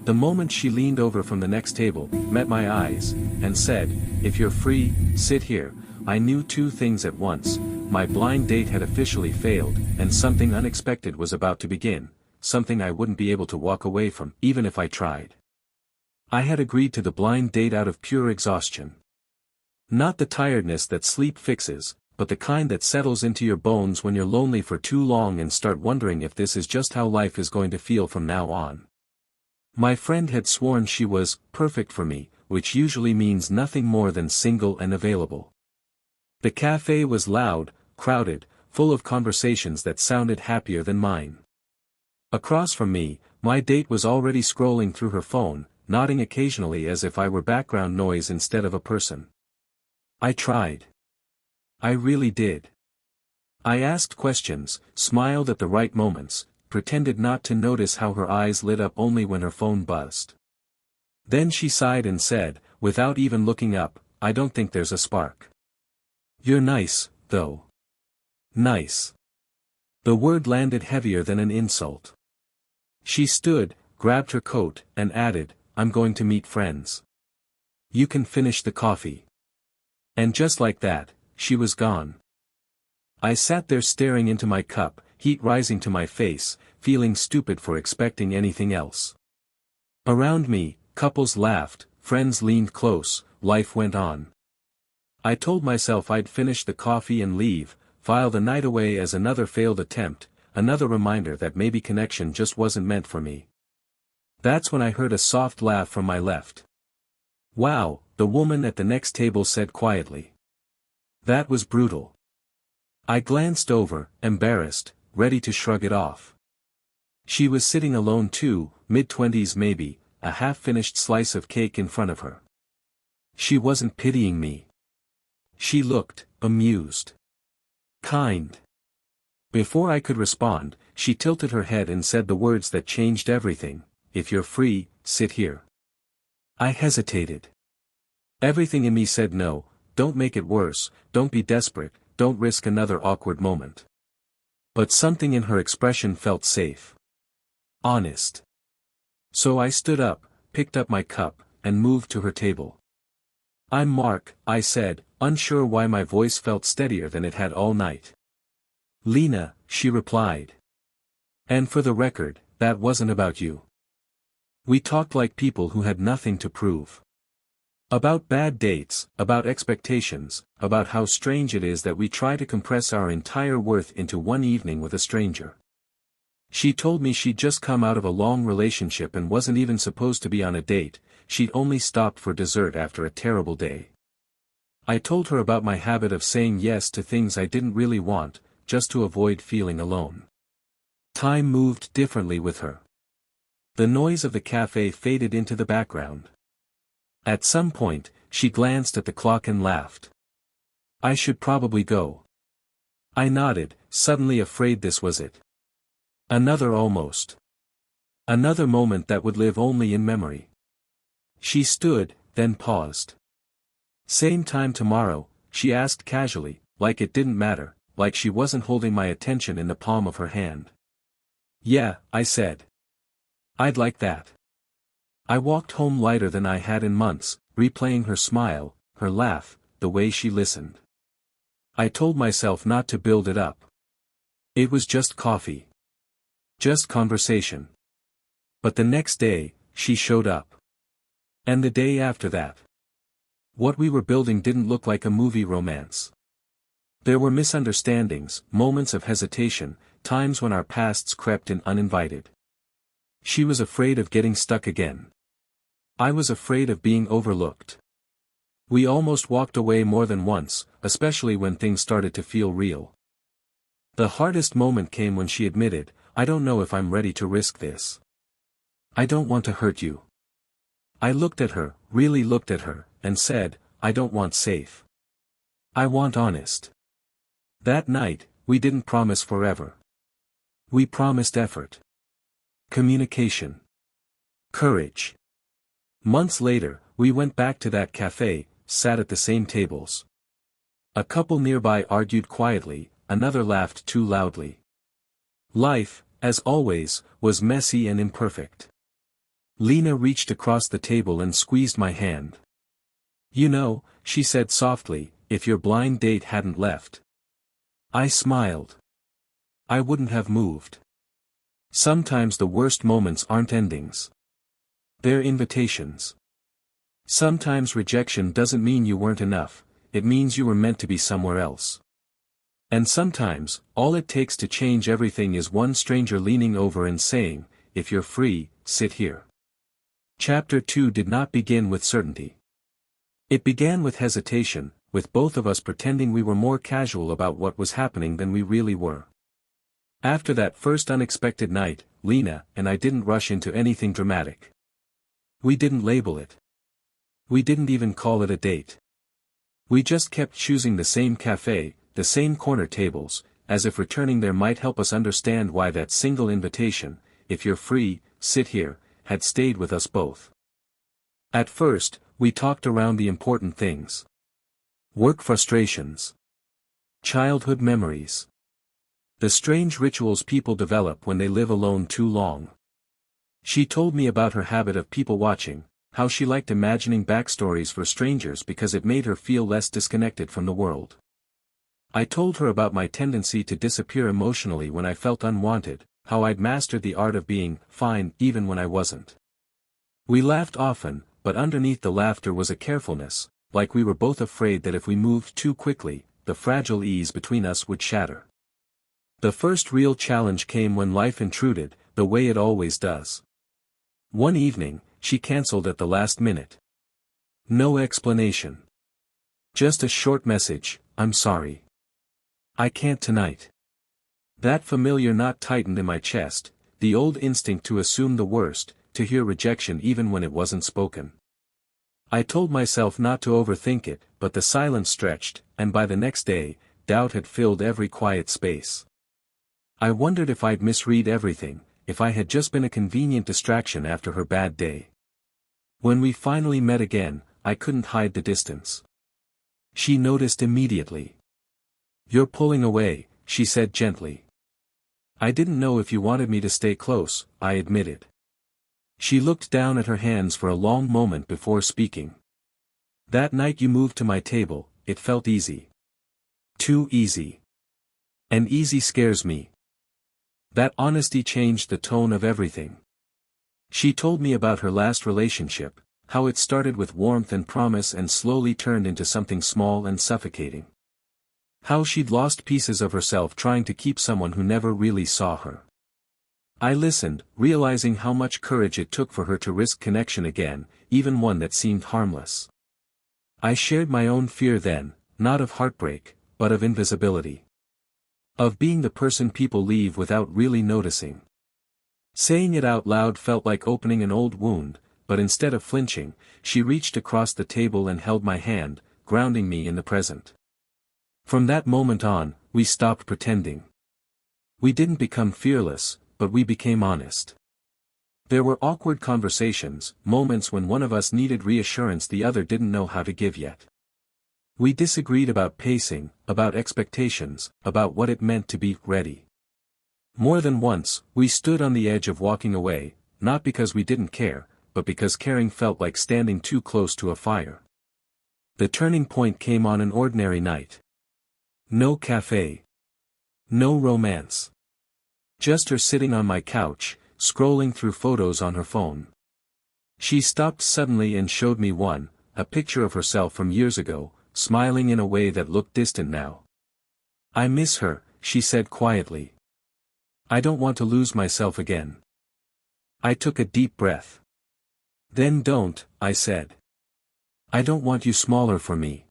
The moment she leaned over from the next table, met my eyes, and said, "If you're free, sit here," I knew two things at once. My blind date had officially failed, and something unexpected was about to begin, something I wouldn't be able to walk away from, even if I tried. I had agreed to the blind date out of pure exhaustion. Not the tiredness that sleep fixes, but the kind that settles into your bones when you're lonely for too long and start wondering if this is just how life is going to feel from now on. My friend had sworn she was perfect for me, which usually means nothing more than single and available. The cafe was loud, crowded, full of conversations that sounded happier than mine. Across from me, my date was already scrolling through her phone, nodding occasionally as if I were background noise instead of a person. I tried. I really did. I asked questions, smiled at the right moments, pretended not to notice how her eyes lit up only when her phone buzzed. Then she sighed and said, without even looking up, "I don't think there's a spark." "You're nice, though." Nice. The word landed heavier than an insult. She stood, grabbed her coat, and added, "I'm going to meet friends. You can finish the coffee." And just like that, she was gone. I sat there staring into my cup, heat rising to my face, feeling stupid for expecting anything else. Around me, couples laughed, friends leaned close, life went on. I told myself I'd finish the coffee and leave, file the night away as another failed attempt, another reminder that maybe connection just wasn't meant for me. That's when I heard a soft laugh from my left. "Wow," the woman at the next table said quietly. That was brutal. I glanced over, embarrassed, ready to shrug it off. She was sitting alone too, mid-20s maybe, a half-finished slice of cake in front of her. She wasn't pitying me. She looked amused. Kind. Before I could respond, she tilted her head and said the words that changed everything, "If you're free, sit here." I hesitated. Everything in me said no, don't make it worse, don't be desperate, don't risk another awkward moment. But something in her expression felt safe. Honest. So I stood up, picked up my cup, and moved to her table. "I'm Mark," I said, unsure why my voice felt steadier than it had all night. "Lena," she replied. "And for the record, that wasn't about you." We talked like people who had nothing to prove. About bad dates, about expectations, about how strange it is that we try to compress our entire worth into one evening with a stranger. She told me she'd just come out of a long relationship and wasn't even supposed to be on a date, she'd only stopped for dessert after a terrible day. I told her about my habit of saying yes to things I didn't really want, just to avoid feeling alone. Time moved differently with her. The noise of the cafe faded into the background. At some point, she glanced at the clock and laughed. "I should probably go." I nodded, suddenly afraid this was it. Another almost. Another moment that would live only in memory. She stood, then paused. "Same time tomorrow?" she asked casually, like it didn't matter, like she wasn't holding my attention in the palm of her hand. "Yeah," I said. "I'd like that." I walked home lighter than I had in months, replaying her smile, her laugh, the way she listened. I told myself not to build it up. It was just coffee. Just conversation. But the next day, she showed up. And the day after that. What we were building didn't look like a movie romance. There were misunderstandings, moments of hesitation, times when our pasts crept in uninvited. She was afraid of getting stuck again. I was afraid of being overlooked. We almost walked away more than once, especially when things started to feel real. The hardest moment came when she admitted, "I don't know if I'm ready to risk this. I don't want to hurt you." I looked at her, really looked at her, and said, "I don't want safe. I want honest." That night, we didn't promise forever. We promised effort. Communication. Courage. Months later, we went back to that cafe, sat at the same tables. A couple nearby argued quietly, another laughed too loudly. Life, as always, was messy and imperfect. Lena reached across the table and squeezed my hand. You know, she said softly, if your blind date hadn't left. I smiled. I wouldn't have moved. Sometimes the worst moments aren't endings. They're invitations. Sometimes rejection doesn't mean you weren't enough, it means you were meant to be somewhere else. And sometimes, all it takes to change everything is one stranger leaning over and saying, if you're free, sit here. Chapter 2 did not begin with certainty. It began with hesitation, with both of us pretending we were more casual about what was happening than we really were. After that first unexpected night, Lena and I didn't rush into anything dramatic. We didn't label it. We didn't even call it a date. We just kept choosing the same cafe, the same corner tables, as if returning there might help us understand why that single invitation, if you're free, sit here, had stayed with us both. At first, we talked around the important things. Work frustrations. Childhood memories. The strange rituals people develop when they live alone too long. She told me about her habit of people watching, how she liked imagining backstories for strangers because it made her feel less disconnected from the world. I told her about my tendency to disappear emotionally when I felt unwanted, how I'd mastered the art of being fine even when I wasn't. We laughed often, but underneath the laughter was a carefulness, like we were both afraid that if we moved too quickly, the fragile ease between us would shatter. The first real challenge came when life intruded, the way it always does. One evening, she canceled at the last minute. No explanation. Just a short message, I'm sorry. I can't tonight. That familiar knot tightened in my chest, the old instinct to assume the worst, to hear rejection even when it wasn't spoken. I told myself not to overthink it, but the silence stretched, and by the next day, doubt had filled every quiet space. I wondered if I'd misread everything, if I had just been a convenient distraction after her bad day. When we finally met again, I couldn't hide the distance. She noticed immediately. You're pulling away, she said gently. I didn't know if you wanted me to stay close, I admitted. She looked down at her hands for a long moment before speaking. That night you moved to my table, it felt easy. Too easy. And easy scares me. That honesty changed the tone of everything. She told me about her last relationship, how it started with warmth and promise and slowly turned into something small and suffocating. How she'd lost pieces of herself trying to keep someone who never really saw her. I listened, realizing how much courage it took for her to risk connection again, even one that seemed harmless. I shared my own fear then, not of heartbreak, but of invisibility. Of being the person people leave without really noticing. Saying it out loud felt like opening an old wound, but instead of flinching, she reached across the table and held my hand, grounding me in the present. From that moment on, we stopped pretending. We didn't become fearless, but we became honest. There were awkward conversations, moments when one of us needed reassurance the other didn't know how to give yet. We disagreed about pacing, about expectations, about what it meant to be ready. More than once, we stood on the edge of walking away, not because we didn't care, but because caring felt like standing too close to a fire. The turning point came on an ordinary night. No cafe. No romance. Just her sitting on my couch, scrolling through photos on her phone. She stopped suddenly and showed me one, a picture of herself from years ago, smiling in a way that looked distant now. I miss her, she said quietly. I don't want to lose myself again. I took a deep breath. Then don't, I said. I don't want you smaller for me.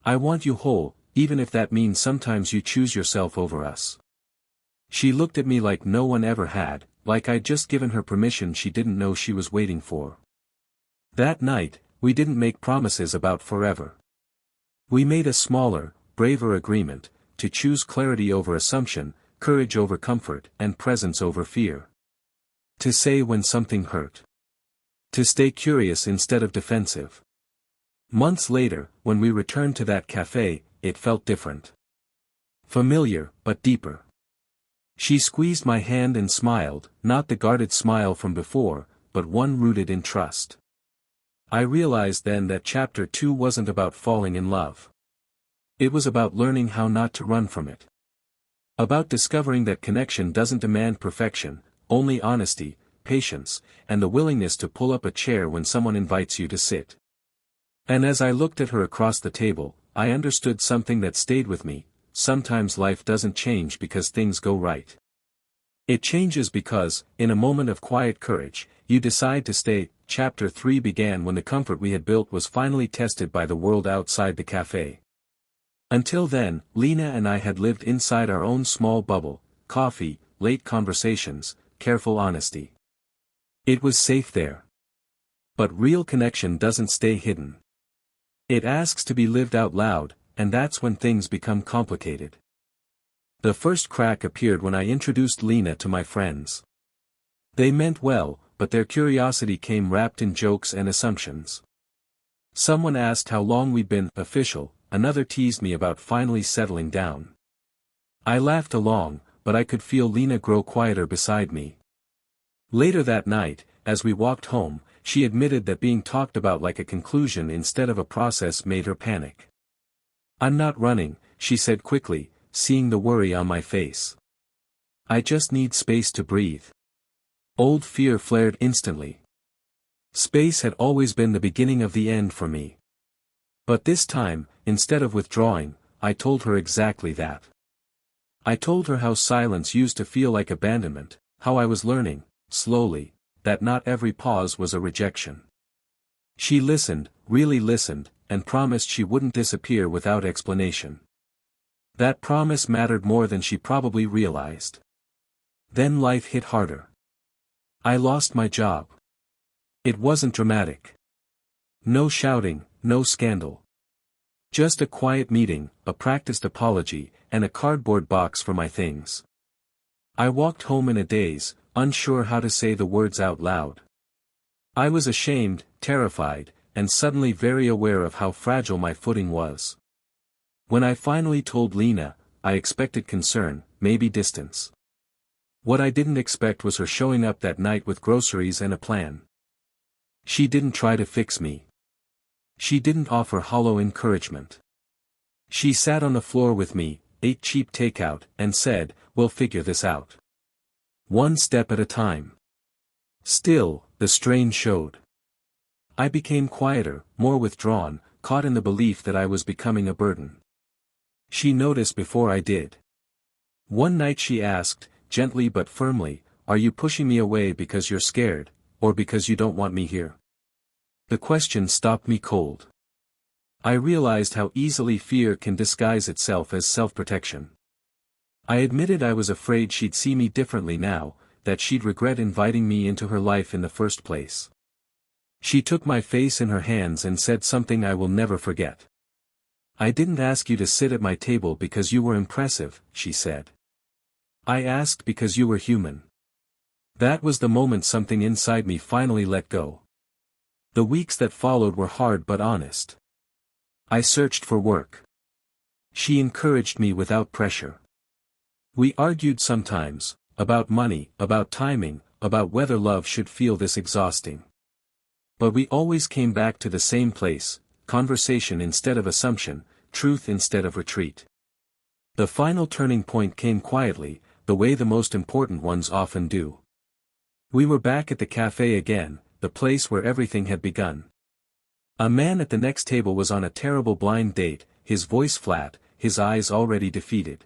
I want you whole, even if that means sometimes you choose yourself over us. She looked at me like no one ever had, like I'd just given her permission she didn't know she was waiting for. That night, we didn't make promises about forever. We made a smaller, braver agreement, to choose clarity over assumption, courage over comfort, and presence over fear. To say when something hurt. To stay curious instead of defensive. Months later, when we returned to that cafe, it felt different. Familiar, but deeper. She squeezed my hand and smiled, not the guarded smile from before, but one rooted in trust. I realized then that chapter 2 wasn't about falling in love. It was about learning how not to run from it. About discovering that connection doesn't demand perfection, only honesty, patience, and the willingness to pull up a chair when someone invites you to sit. And as I looked at her across the table, I understood something that stayed with me. Sometimes life doesn't change because things go right. It changes because, in a moment of quiet courage, you decide to stay. Chapter 3 began when the comfort we had built was finally tested by the world outside the cafe. Until then, Lena and I had lived inside our own small bubble: coffee, late conversations, careful honesty. It was safe there. But real connection doesn't stay hidden. It asks to be lived out loud, and that's when things become complicated. The first crack appeared when I introduced Lena to my friends. They meant well, but their curiosity came wrapped in jokes and assumptions. Someone asked how long we'd been official, another teased me about finally settling down. I laughed along, but I could feel Lena grow quieter beside me. Later that night, as we walked home, she admitted that being talked about like a conclusion instead of a process made her panic. "I'm not running," she said quickly, seeing the worry on my face. "I just need space to breathe." Old fear flared instantly. Space had always been the beginning of the end for me. But this time, instead of withdrawing, I told her exactly that. I told her how silence used to feel like abandonment, how I was learning, slowly, that not every pause was a rejection. She listened, really listened, and promised she wouldn't disappear without explanation. That promise mattered more than she probably realized. Then life hit harder. I lost my job. It wasn't dramatic. No shouting, no scandal. Just a quiet meeting, a practiced apology, and a cardboard box for my things. I walked home in a daze, unsure how to say the words out loud. I was ashamed, terrified, and suddenly very aware of how fragile my footing was. When I finally told Lena, I expected concern, maybe distance. What I didn't expect was her showing up that night with groceries and a plan. She didn't try to fix me. She didn't offer hollow encouragement. She sat on the floor with me, ate cheap takeout, and said, "We'll figure this out. One step at a time." Still, the strain showed. I became quieter, more withdrawn, caught in the belief that I was becoming a burden. She noticed before I did. One night she asked, gently but firmly, "Are you pushing me away because you're scared, or because you don't want me here?" The question stopped me cold. I realized how easily fear can disguise itself as self-protection. I admitted I was afraid she'd see me differently now, that she'd regret inviting me into her life in the first place. She took my face in her hands and said something I will never forget. "I didn't ask you to sit at my table because you were impressive," she said. "I asked because you were human." That was the moment something inside me finally let go. The weeks that followed were hard but honest. I searched for work. She encouraged me without pressure. We argued sometimes, about money, about timing, about whether love should feel this exhausting. But we always came back to the same place: conversation instead of assumption, truth instead of retreat. The final turning point came quietly, the way the most important ones often do. We were back at the cafe again, the place where everything had begun. A man at the next table was on a terrible blind date, his voice flat, his eyes already defeated.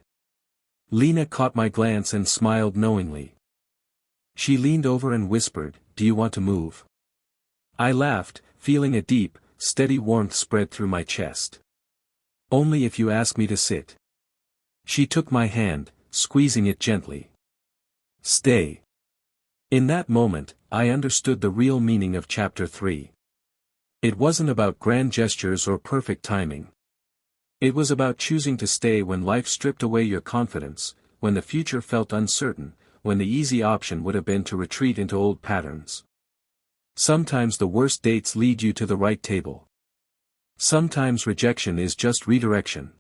Lena caught my glance and smiled knowingly. She leaned over and whispered, "Do you want to move?" I laughed, feeling a deep, steady warmth spread through my chest. "Only if you ask me to sit." She took my hand, squeezing it gently. "Stay." In that moment, I understood the real meaning of chapter 3. It wasn't about grand gestures or perfect timing. It was about choosing to stay when life stripped away your confidence, when the future felt uncertain, when the easy option would have been to retreat into old patterns. Sometimes the worst dates lead you to the right table. Sometimes rejection is just redirection.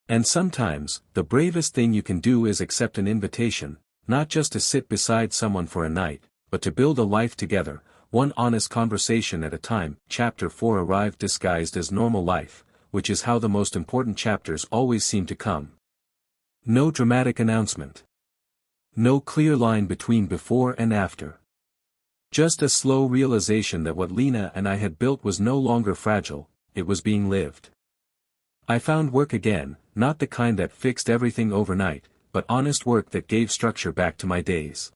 And sometimes, the bravest thing you can do is accept an invitation, not just to sit beside someone for a night, but to build a life together, one honest conversation at a time. Chapter 4 arrived disguised as normal life, which is how the most important chapters always seem to come. No dramatic announcement. No clear line between before and after. Just a slow realization that what Lena and I had built was no longer fragile, it was being lived. I found work again, not the kind that fixed everything overnight, but honest work that gave structure back to my days.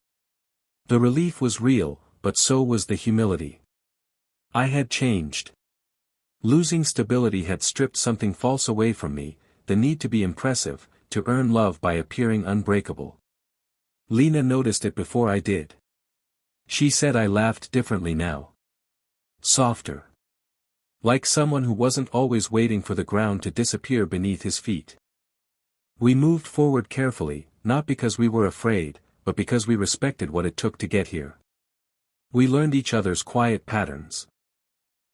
The relief was real, but so was the humility. I had changed. Losing stability had stripped something false away from me, the need to be impressive, to earn love by appearing unbreakable. Lena noticed it before I did. She said I laughed differently now. Softer. Like someone who wasn't always waiting for the ground to disappear beneath his feet. We moved forward carefully, not because we were afraid, but because we respected what it took to get here. We learned each other's quiet patterns.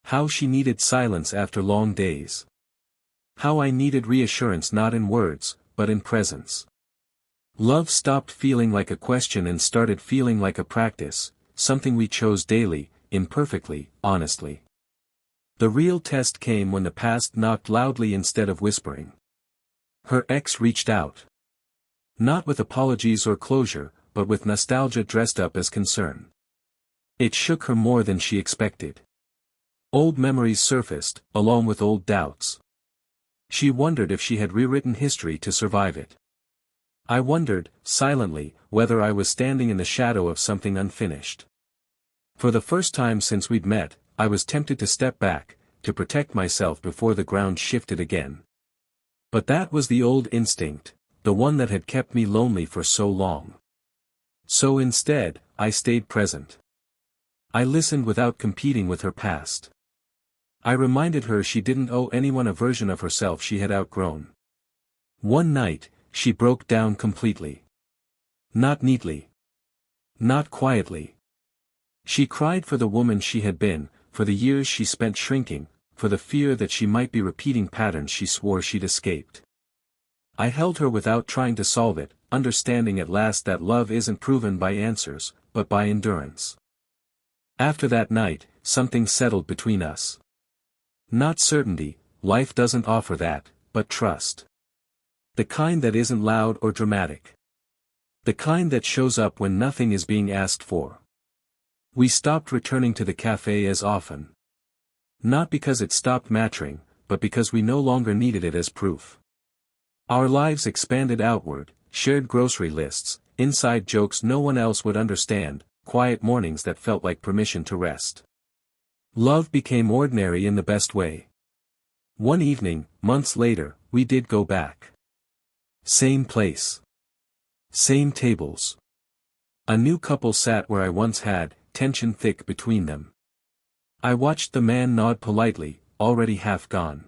How she needed silence after long days. How I needed reassurance not in words, but in presence. Love stopped feeling like a question and started feeling like a practice, something we chose daily, imperfectly, honestly. The real test came when the past knocked loudly instead of whispering. Her ex reached out. Not with apologies or closure, but with nostalgia dressed up as concern. It shook her more than she expected. Old memories surfaced, along with old doubts. She wondered if she had rewritten history to survive it. I wondered, silently, whether I was standing in the shadow of something unfinished. For the first time since we'd met, I was tempted to step back, to protect myself before the ground shifted again. But that was the old instinct, the one that had kept me lonely for so long. So instead, I stayed present. I listened without competing with her past. I reminded her she didn't owe anyone a version of herself she had outgrown. One night, she broke down completely. Not neatly. Not quietly. She cried for the woman she had been, for the years she spent shrinking, for the fear that she might be repeating patterns she swore she'd escaped. I held her without trying to solve it, understanding at last that love isn't proven by answers, but by endurance. After that night, something settled between us. Not certainty, life doesn't offer that, but trust. The kind that isn't loud or dramatic. The kind that shows up when nothing is being asked for. We stopped returning to the cafe as often. Not because it stopped mattering, but because we no longer needed it as proof. Our lives expanded outward, shared grocery lists, inside jokes no one else would understand, quiet mornings that felt like permission to rest. Love became ordinary in the best way. One evening, months later, we did go back. Same place. Same tables. A new couple sat where I once had, tension thick between them. I watched the man nod politely, already half gone.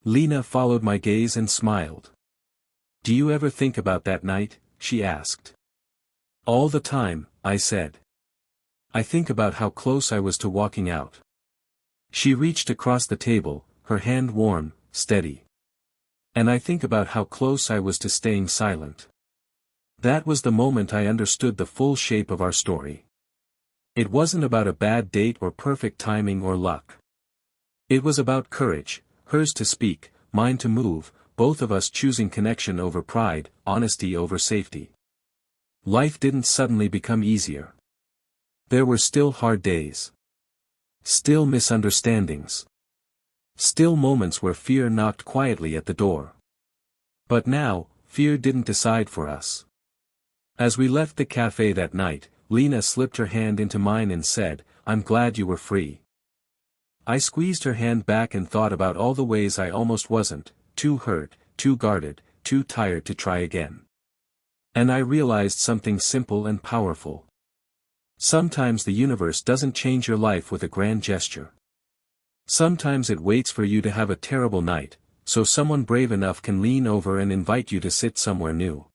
Lena followed my gaze and smiled. "Do you ever think about that night?" she asked. "All the time," I said. "I think about how close I was to walking out." She reached across the table, her hand warm, steady. "And I think about how close I was to staying silent." That was the moment I understood the full shape of our story. It wasn't about a bad date or perfect timing or luck. It was about courage, hers to speak, mine to move, both of us choosing connection over pride, honesty over safety. Life didn't suddenly become easier. There were still hard days. Still misunderstandings. Still moments where fear knocked quietly at the door. But now, fear didn't decide for us. As we left the cafe that night, Lena slipped her hand into mine and said, "I'm glad you were free." I squeezed her hand back and thought about all the ways I almost wasn't, too hurt, too guarded, too tired to try again. And I realized something simple and powerful. Sometimes the universe doesn't change your life with a grand gesture. Sometimes it waits for you to have a terrible night, so someone brave enough can lean over and invite you to sit somewhere new.